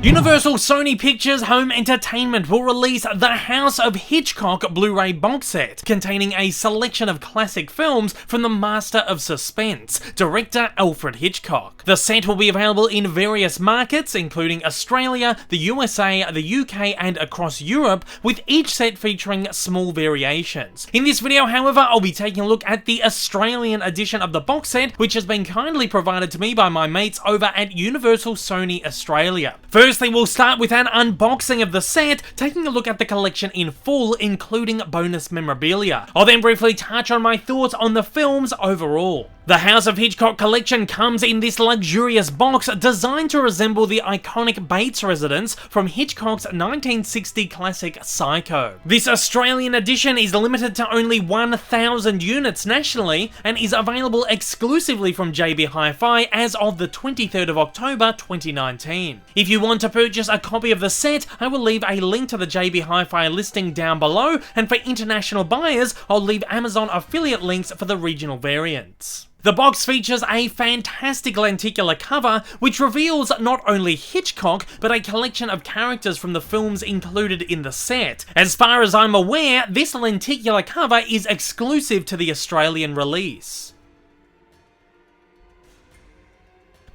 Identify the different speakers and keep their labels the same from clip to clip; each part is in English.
Speaker 1: Universal Sony Pictures Home Entertainment will release the House of Hitchcock Blu-ray box set, containing a selection of classic films from the master of suspense, director Alfred Hitchcock. The set will be available in various markets, including Australia, the USA, the UK, and across Europe, with each set featuring small variations. In this video, however, I'll be taking a look at the Australian edition of the box set, which has been kindly provided to me by my mates over at Universal Sony Australia. Firstly, we'll start with an unboxing of the set, taking a look at the collection in full, including bonus memorabilia. I'll then briefly touch on my thoughts on the films overall. The House of Hitchcock collection comes in this luxurious box designed to resemble the iconic Bates residence from Hitchcock's 1960 classic Psycho. This Australian edition is limited to only 1,000 units nationally and is available exclusively from JB Hi-Fi as of the 23rd of October 2019. If you want to purchase a copy of the set, I will leave a link to the JB Hi-Fi listing down below, and for international buyers, I'll leave Amazon affiliate links for the regional variants. The box features a fantastic lenticular cover, which reveals not only Hitchcock, but a collection of characters from the films included in the set. As far as I'm aware, this lenticular cover is exclusive to the Australian release.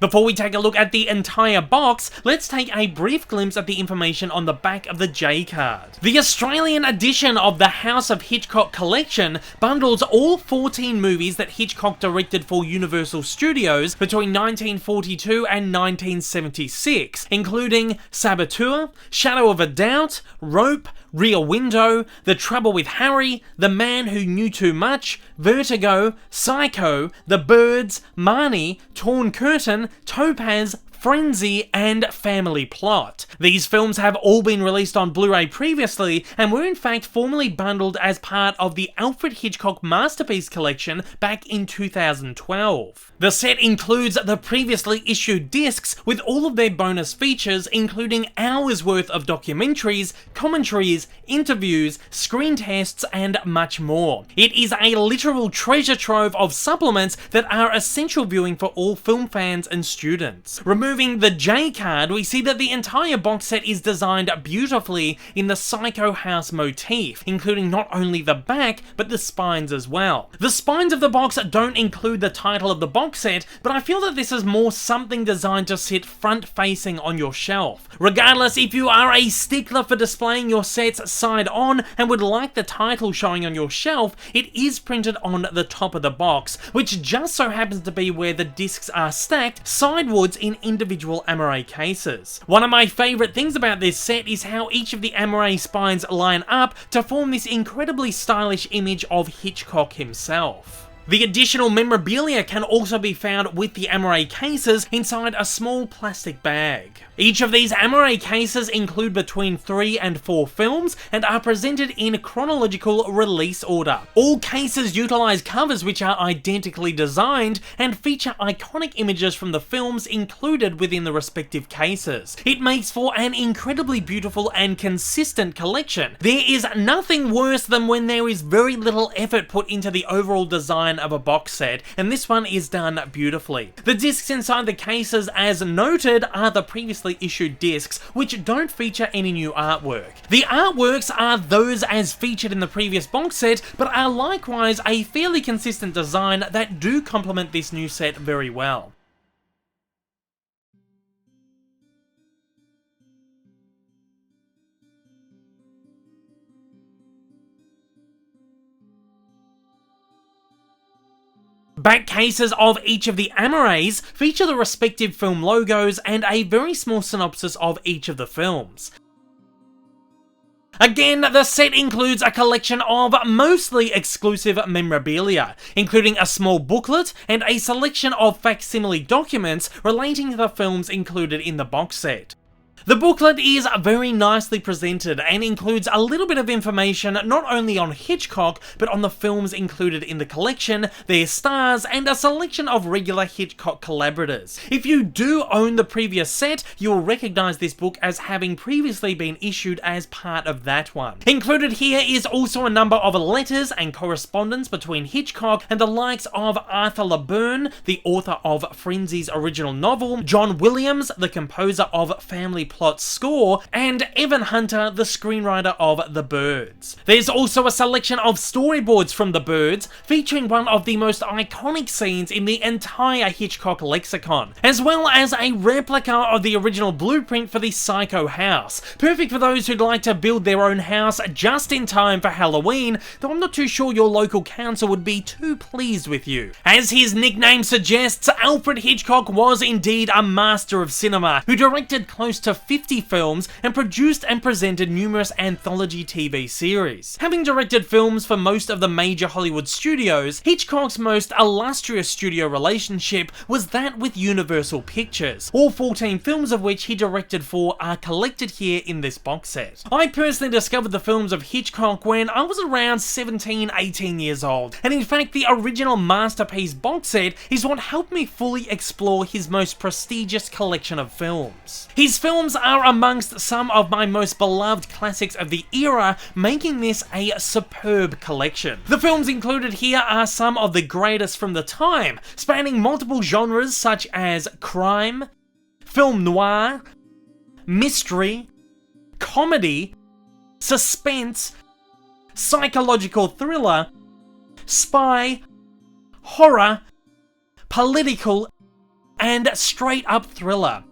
Speaker 1: Before we take a look at the entire box, let's take a brief glimpse at the information on the back of the J-card. The Australian edition of the House of Hitchcock collection bundles all 14 movies that Hitchcock directed for Universal Studios between 1942 and 1976, including Saboteur, Shadow of a Doubt, Rope, Rear Window, The Trouble with Harry, The Man Who Knew Too Much, Vertigo, Psycho, The Birds, Marnie, Torn Curtain, Topaz, Frenzy, and Family Plot. These films have all been released on Blu-ray previously and were in fact formerly bundled as part of the Alfred Hitchcock Masterpiece Collection back in 2012. The set includes the previously issued discs with all of their bonus features, including hours worth of documentaries, commentaries, interviews, screen tests, and much more. It is a literal treasure trove of supplements that are essential viewing for all film fans and students. Removing the J card, we see that the entire box set is designed beautifully in the Psycho house motif, including not only the back, but the spines as well. The spines of the box don't include the title of the box set, but I feel that this is more something designed to sit front-facing on your shelf. Regardless, if you are a stickler for displaying your sets side on and would like the title showing on your shelf, it is printed on the top of the box, which just so happens to be where the discs are stacked sidewards in individual Amaray cases. One of my favourite things about this set is how each of the Amaray spines line up to form this incredibly stylish image of Hitchcock himself. The additional memorabilia can also be found with the Amaray cases inside a small plastic bag. Each of these Amaray cases include between 3 and 4 films and are presented in chronological release order. All cases utilize covers which are identically designed and feature iconic images from the films included within the respective cases. It makes for an incredibly beautiful and consistent collection. There is nothing worse than when there is very little effort put into the overall design of a box set, and this one is done beautifully. The discs inside the cases, as noted, are the previously issued discs, which don't feature any new artwork. The artworks are those as featured in the previous box set, but are likewise a fairly consistent design that do complement this new set very well. Back cases of each of the Amarays feature the respective film logos and a very small synopsis of each of the films. Again, the set includes a collection of mostly exclusive memorabilia, including a small booklet and a selection of facsimile documents relating to the films included in the box set. The booklet is very nicely presented and includes a little bit of information not only on Hitchcock, but on the films included in the collection, their stars, and a selection of regular Hitchcock collaborators. If you do own the previous set, you'll recognise this book as having previously been issued as part of that one. Included here is also a number of letters and correspondence between Hitchcock and the likes of Arthur LeBurn, the author of Frenzy's original novel, John Williams, the composer of Family Plot, plot score, and Evan Hunter, the screenwriter of The Birds. There's also a selection of storyboards from The Birds, featuring one of the most iconic scenes in the entire Hitchcock lexicon, as well as a replica of the original blueprint for the Psycho house, perfect for those who'd like to build their own house just in time for Halloween, though I'm not too sure your local council would be too pleased with you. As his nickname suggests, Alfred Hitchcock was indeed a master of cinema, who directed close to 50 films and produced and presented numerous anthology TV series. Having directed films for most of the major Hollywood studios, Hitchcock's most illustrious studio relationship was that with Universal Pictures, all 14 films of which he directed for are collected here in this box set. I personally discovered the films of Hitchcock when I was around 17-18 years old, and in fact the original Masterpiece box set is what helped me fully explore his most prestigious collection of films. His films are amongst some of my most beloved classics of the era, making this a superb collection. The films included here are some of the greatest from the time, spanning multiple genres such as crime, film noir, mystery, comedy, suspense, psychological thriller, spy, horror, political, and straight-up thriller.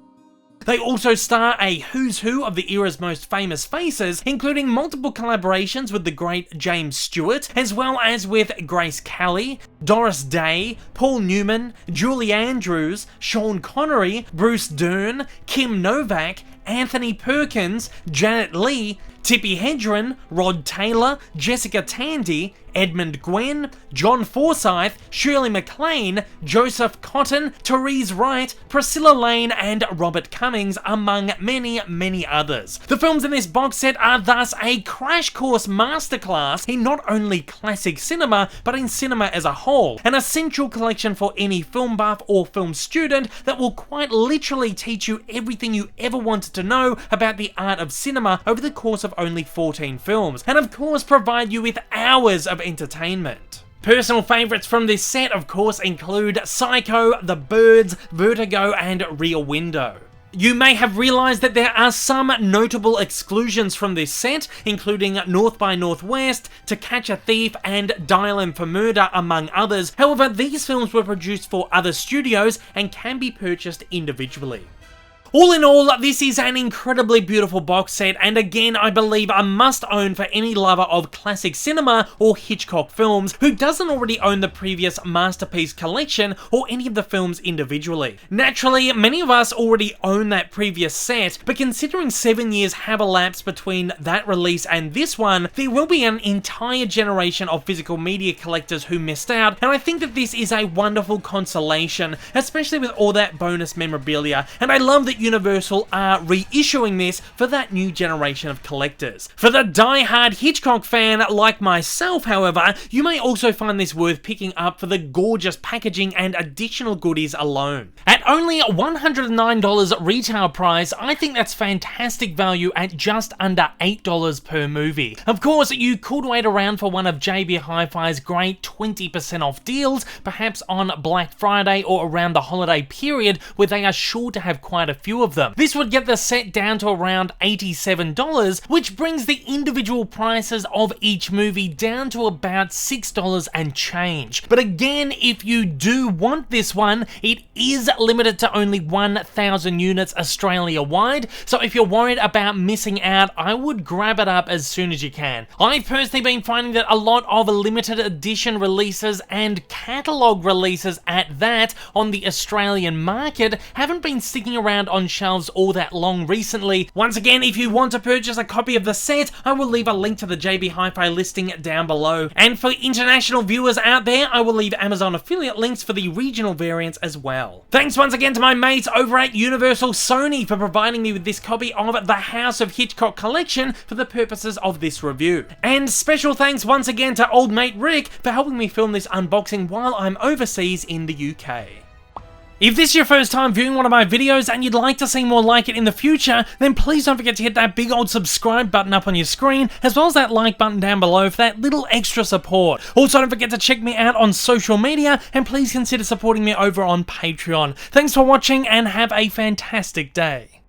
Speaker 1: They also star a who's who of the era's most famous faces, including multiple collaborations with the great James Stewart, as well as with Grace Kelly, Doris Day, Paul Newman, Julie Andrews, Sean Connery, Bruce Dern, Kim Novak, Anthony Perkins, Janet Leigh, Tippi Hedren, Rod Taylor, Jessica Tandy, Edmund Gwenn, John Forsyth, Shirley MacLaine, Joseph Cotton, Therese Wright, Priscilla Lane, and Robert Cummings, among many, many others. The films in this box set are thus a crash course masterclass in not only classic cinema, but in cinema as a whole, an essential collection for any film buff or film student that will quite literally teach you everything you ever wanted to know about the art of cinema over the course of only 14 films, and of course provide you with hours of entertainment. Personal favourites from this set of course include Psycho, The Birds, Vertigo, and Rear Window. You may have realised that there are some notable exclusions from this set, including North by Northwest, To Catch a Thief, and Dial M for Murder, among others. However, these films were produced for other studios and can be purchased individually. All in all, this is an incredibly beautiful box set, and again I believe a must own for any lover of classic cinema or Hitchcock films who doesn't already own the previous Masterpiece collection or any of the films individually. Naturally, many of us already own that previous set, but considering 7 years have elapsed between that release and this one, there will be an entire generation of physical media collectors who missed out, and I think that this is a wonderful consolation, especially with all that bonus memorabilia, and I love that Universal are reissuing this for that new generation of collectors. For the die-hard Hitchcock fan like myself, however, you may also find this worth picking up for the gorgeous packaging and additional goodies alone. At only $109 retail price, I think that's fantastic value at just under $8 per movie. Of course, you could wait around for one of JB Hi-Fi's great 20% off deals, perhaps on Black Friday or around the holiday period, where they are sure to have quite a few of them. This would get the set down to around $87, which brings the individual prices of each movie down to about $6 and change. But again, if you do want this one, it is limited to only 1,000 units Australia-wide, so if you're worried about missing out, I would grab it up as soon as you can. I've personally been finding that a lot of limited edition releases and catalogue releases at that on the Australian market haven't been sticking around on shelves all that long recently. Once again, if you want to purchase a copy of the set, I will leave a link to the JB Hi-Fi listing down below. And for international viewers out there, I will leave Amazon affiliate links for the regional variants as well. Thanks once again to my mates over at Universal Sony for providing me with this copy of the House of Hitchcock collection for the purposes of this review. And special thanks once again to old mate Rick for helping me film this unboxing while I'm overseas in the UK. If this is your first time viewing one of my videos and you'd like to see more like it in the future, then please don't forget to hit that big old subscribe button up on your screen, as well as that like button down below for that little extra support. Also, don't forget to check me out on social media, and please consider supporting me over on Patreon. Thanks for watching and have a fantastic day.